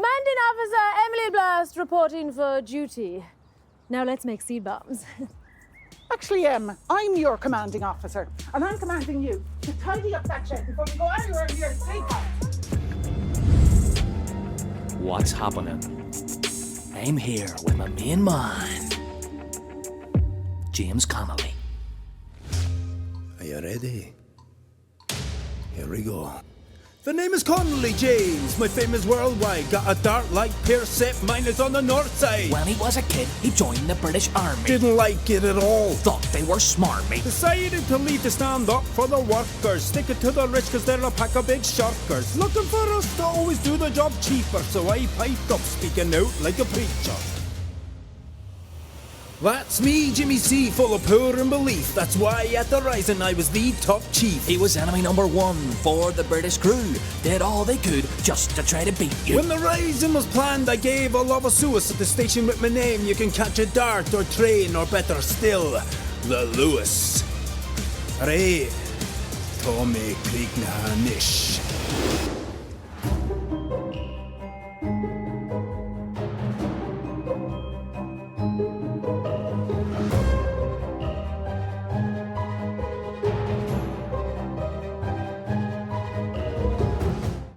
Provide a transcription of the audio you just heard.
Commanding Officer Emily Blast reporting for duty. Now let's make seed bombs. Actually, I'm your commanding officer, and I'm commanding you to tidy up that shed before we go anywhere near the steakhouse. What's happening? I'm here with my main man, James Connolly. Are you ready? Here we go. The name is Connolly, James. My fame is worldwide. Got a dart like Pierce, except mine is on the north side. When he was a kid, he joined the British Army. Didn't like it at all. Thought they were smarmy. Decided to leave to stand up for the workers. Stick it to the rich cause they're a pack of big sharkers. Looking for us to always do the job cheaper. So I piped up, speaking out like a preacher. That's me, Jimmy C, full of power and belief. That's why at the Rising I was the top chief. He was enemy number one for the British crew. Did all they could just to try to beat you. When the Rising was planned, I gave a lot of Suez at the station with my name. You can catch a dart or train, or better still, the Lewis. RTÉ Tommy Kriegna Nish.